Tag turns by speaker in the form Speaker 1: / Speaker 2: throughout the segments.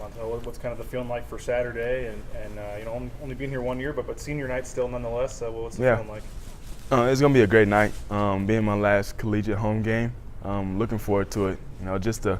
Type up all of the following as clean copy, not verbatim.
Speaker 1: Montell, what's kind of the feeling like for Saturday, and only being here 1 year, but senior night still nonetheless. What's the feeling like?
Speaker 2: It's gonna be a great night. Being my last collegiate home game, looking forward to it. Just the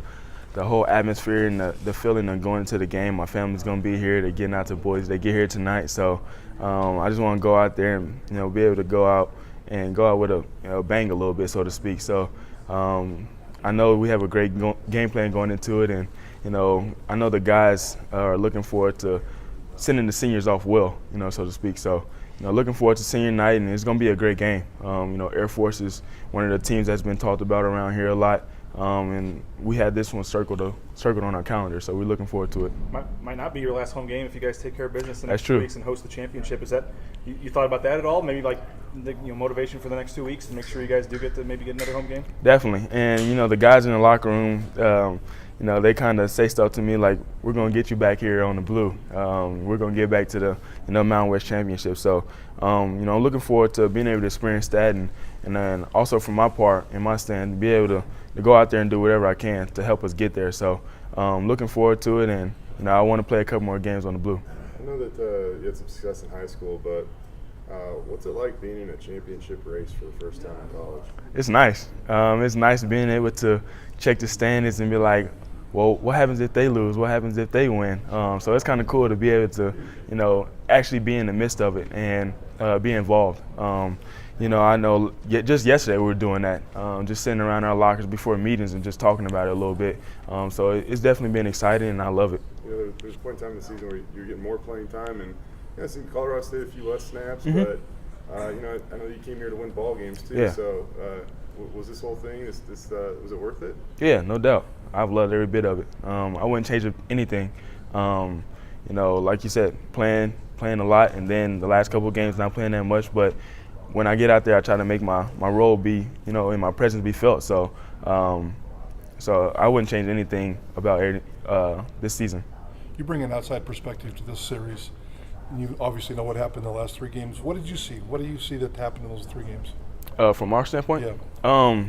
Speaker 2: whole atmosphere and the feeling of going into the game. My family's gonna be here. They're getting out to Boise. They get here tonight, so I just want to go out there and be able to go out with a bang a little bit, so to speak. So I know we have a great game plan going into it, and I know the guys are looking forward to sending the seniors off well, so to speak. So looking forward to senior night, and it's going to be a great game. Air Force is one of the teams that's been talked about around here a lot, and we had this one circled on our calendar, so we're looking forward to it.
Speaker 1: Might not be your last home game if you guys take care of business the next
Speaker 2: true.
Speaker 1: 2 weeks and host the championship. Is that you thought about that at all? Maybe like motivation for the next 2 weeks to make sure you guys do get to maybe get another home game?
Speaker 2: Definitely, and the guys in the locker room, they kind of say stuff to me like, "We're gonna get you back here on the blue. We're gonna get back to the Mountain West Championship." So, I'm looking forward to being able to experience that, and then also from my part, in my stand, to be able to go out there and do whatever I can to help us get there. So, looking forward to it, and I want to play a couple more games on the blue.
Speaker 3: I know that you had some success in high school, but what's it like being in a championship race for the first time in college?
Speaker 2: It's nice. It's nice being able to check the standings and be like, well, what happens if they lose? What happens if they win? So it's kind of cool to be able to, actually be in the midst of it and be involved. I know just yesterday we were doing that, just sitting around our lockers before meetings and just talking about it a little bit. So it's definitely been exciting, and I love it.
Speaker 3: There's a point in time in the season where you're getting more playing time, and I think Colorado State a few less snaps, but I know you came here to win ball games too.
Speaker 2: Yeah.
Speaker 3: So was this whole thing? Was it worth it?
Speaker 2: Yeah, no doubt. I've loved every bit of it. I wouldn't change anything. Like you said, playing a lot, and then the last couple of games not playing that much. But when I get out there, I try to make my role be, and my presence be felt. So I wouldn't change anything about this season.
Speaker 4: You bring an outside perspective to this series. You obviously know what happened in the last 3 games. What did you see? What do you see that happened in those 3 games?
Speaker 2: From our standpoint?
Speaker 4: Yeah.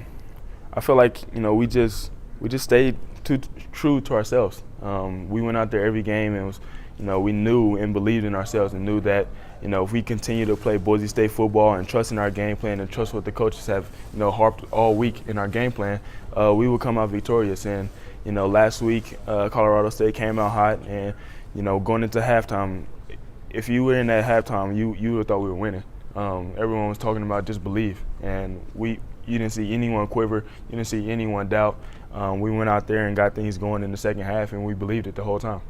Speaker 2: I feel like, we just stayed true to ourselves. We went out there every game and we knew and believed in ourselves and knew that, if we continue to play Boise State football and trust in our game plan and trust what the coaches have, harped all week in our game plan, we would come out victorious. And, last week, Colorado State came out hot, and, going into halftime, if you were in that halftime, you would have thought we were winning. Everyone was talking about just believe, and you didn't see anyone quiver, you didn't see anyone doubt. We went out there and got things going in the second half, and we believed it the whole time.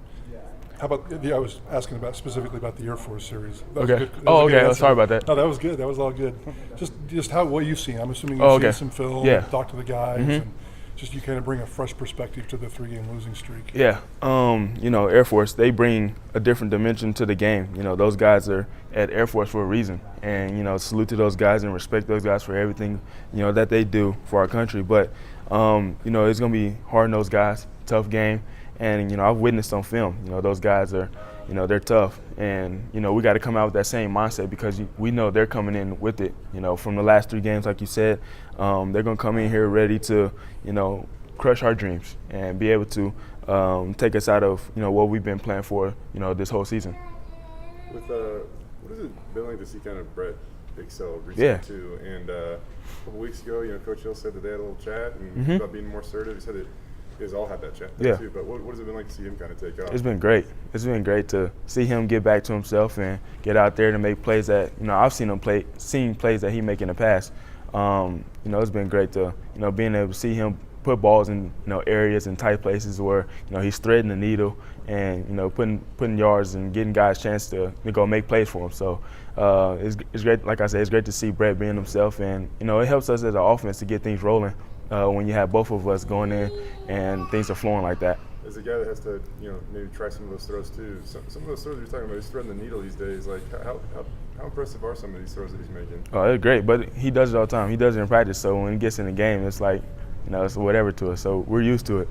Speaker 4: How about? I was asking specifically about the Air Force series.
Speaker 2: Okay. Sorry about that.
Speaker 4: No, that was good. That was all good. Just what you've seen. I'm assuming you've seen some film.
Speaker 2: Yeah.
Speaker 4: Talk to the guys. And just you kind of bring a fresh perspective to the 3-game losing streak.
Speaker 2: Yeah. Air Force, they bring a different dimension to the game. Those guys are at Air Force for a reason. And, salute to those guys and respect those guys for everything, that they do for our country. But, it's going to be hard-nosed guys, tough game. And, I've witnessed on film, those guys are, they're tough. And, we got to come out with that same mindset because we know they're coming in with it. From the last 3 games, like you said, they're going to come in here ready to, crush our dreams and be able to take us out of, what we've been playing for, this whole season.
Speaker 3: What has it been like to see kind of Brett excel recently too? And a couple weeks ago, Coach Hill said that they had a little chat and about being more assertive. He said that you guys all had that chat too. But what has it been like to see him kind of take off?
Speaker 2: It's been great. It's been great to see him get back to himself and get out there to make plays that I've seen plays that he make in the past. It's been great to being able to see him put balls in areas and tight places where he's threading the needle and putting yards and getting guys a chance to go make plays for him. So it's great. Like I said, it's great to see Brett being himself, and it helps us as an offense to get things rolling when you have both of us going in and things are flowing like that.
Speaker 3: As a guy that has to maybe try some of those throws too, some of those throws you're talking about, he's threading the needle these days. Like how impressive are some of these throws that he's making?
Speaker 2: Oh, it's great, but he does it all the time. He does it in practice, so when he gets in the game, it's like it's whatever to us. So we're used to it.